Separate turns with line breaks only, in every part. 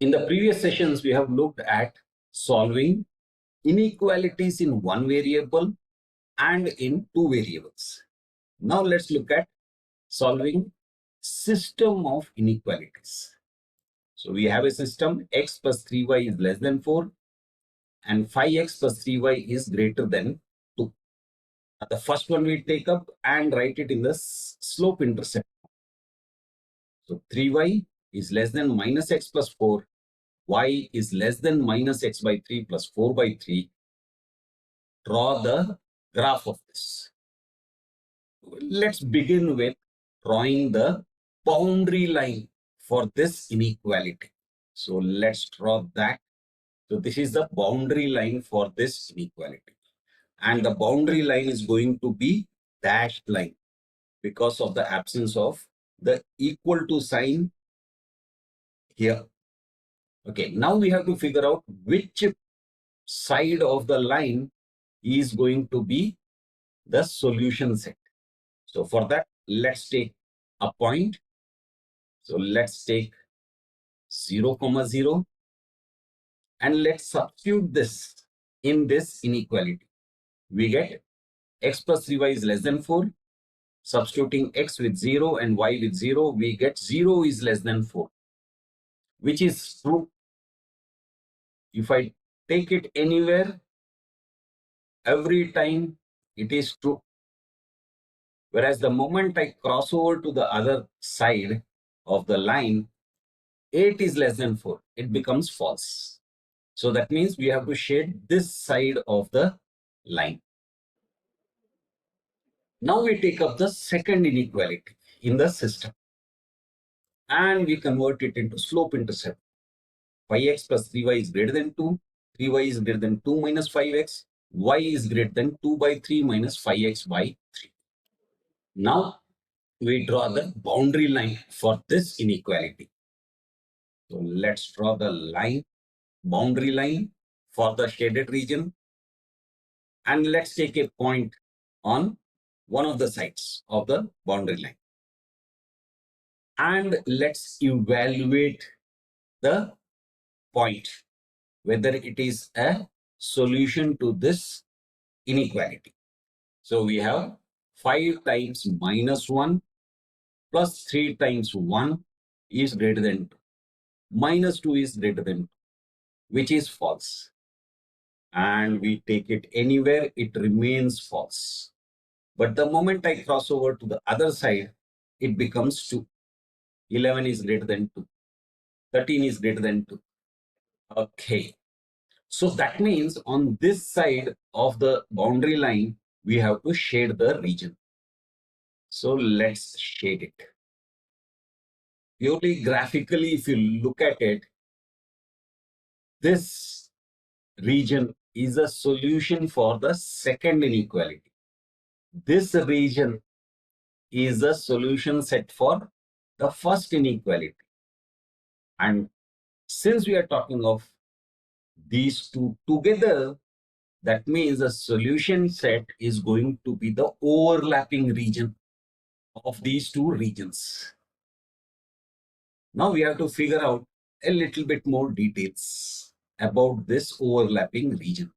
In the previous sessions, we have looked at solving inequalities in one variable and in two variables. Now let's look at solving system of inequalities. So we have a system x plus 3y is less than 4 and 5x plus 3y is greater than 2. The first one we take up and write it in the slope intercept. So 3y is less than minus x plus 4, y is less than minus x by 3 plus 4 by 3. Draw the graph of this. Let's begin with drawing the boundary line for this inequality. So let's draw that. So this is the boundary line for this inequality. And the boundary line is going to be dashed line because of the absence of the equal to sign here. Okay, now we have to figure out which side of the line is going to be the solution set. So for that, let's take a point. So let's take 0, 0, and let's substitute this in this inequality. We get x plus 3y is less than 4. Substituting x with 0 and y with 0, we get 0 is less than 4, which is true. If I take it anywhere, every time it is true. Whereas the moment I cross over to the other side of the line, 8 is less than 4, it becomes false. So that means we have to shade this side of the line. Now we take up the second inequality in the system and we convert it into slope intercept. 5x plus 3y is greater than 2, 3y is greater than 2 minus 5x, y is greater than 2 by 3 minus 5x by 3. Now we draw the boundary line for this inequality. So let's draw the line, boundary line for the shaded region, and let's take a point on one of the sides of the boundary line. And let's evaluate the point, whether it is a solution to this inequality. So we have 5 times minus 1 plus 3 times 1 is greater than 2. Minus 2 is greater than 2, which is false. And we take it anywhere, it remains false. But the moment I cross over to the other side, it becomes 2. 11 is greater than 2. 13 is greater than 2. Okay. So that means on this side of the boundary line, we have to shade the region. So let's shade it. Purely graphically, if you look at it, this region is a solution for the second inequality. This region is a solution set for the first inequality. And since we are talking of these two together, that means the solution set is going to be the overlapping region of these two regions. Now we have to figure out a little bit more details about this overlapping region.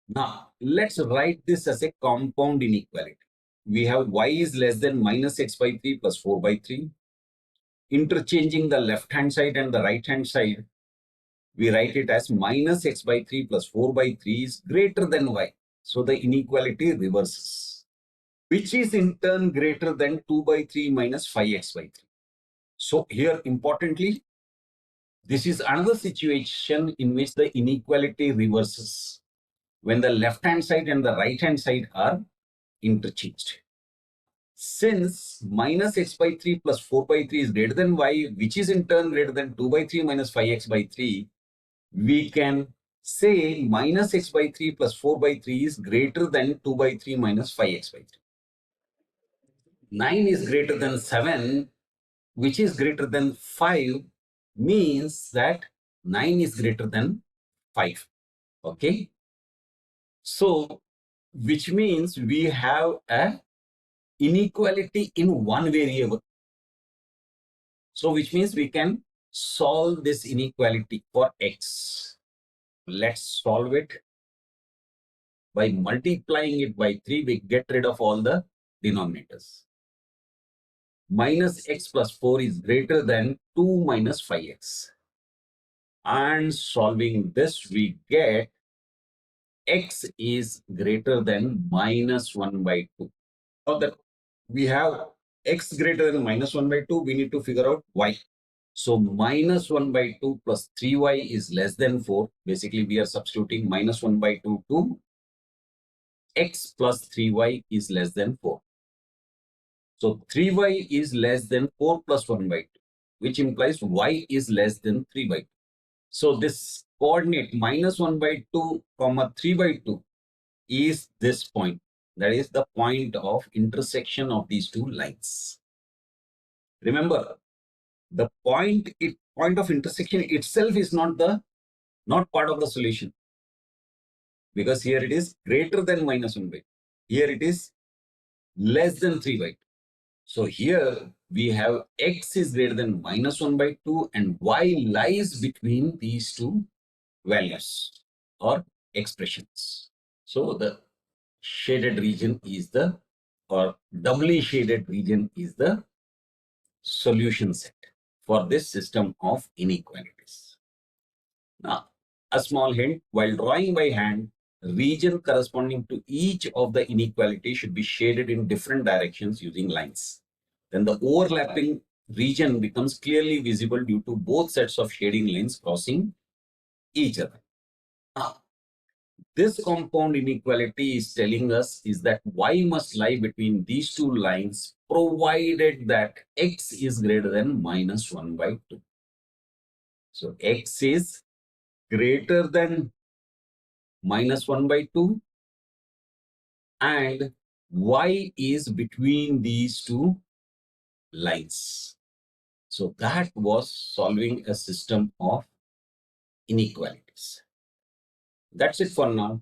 Now let's write this as a compound inequality. We have y is less than minus x by 3 plus 4 by 3. Interchanging the left hand side and the right hand side, we write it as minus x by 3 plus 4 by 3 is greater than y. So the inequality reverses, which is in turn greater than 2 by 3 minus 5x by 3. So here importantly, this is another situation in which the inequality reverses when the left hand side and the right hand side are interchanged. Since minus x by 3 plus 4 by 3 is greater than y, which is in turn greater than 2 by 3 minus 5x by 3, we can say minus x by 3 plus 4 by 3 is greater than 2 by 3 minus 5x by 3. 9 is greater than 7, which is greater than 5, means that 9 is greater than 5. Okay. So, which means we have a inequality in one variable. So, which means we can solve this inequality for x. Let's solve it by multiplying it by 3. We get rid of all the denominators. Minus x plus 4 is greater than 2 minus 5x. And solving this, we get x is greater than minus 1 by 2. Now that we have x greater than minus 1 by 2, we need to figure out y. So minus 1 by 2 plus 3y is less than 4. Basically, we are substituting minus 1 by 2 to x plus 3y is less than 4. So 3y is less than 4 plus 1 by 2, which implies y is less than 3 by 2. So this coordinate minus 1 by 2 comma 3 by 2 is this point. That is the point of intersection of these two lines. Remember, the point of intersection itself is not part of the solution, because here it is greater than minus 1 by 2. Here it is less than 3 by 2. So here we have x is greater than minus 1 by 2 and y lies between these two values or expressions. So the shaded region is the, or doubly shaded region is the solution set for this system of inequalities. Now, a small hint, while drawing by hand, region corresponding to each of the inequalities should be shaded in different directions using lines. Then the overlapping region becomes clearly visible due to both sets of shading lines crossing each other. Now, this compound inequality is telling us is that y must lie between these two lines provided that x is greater than minus 1 by 2. So x is greater than minus 1 by 2 and y is between these two lines. So that was solving a system of inequalities. That's it for now.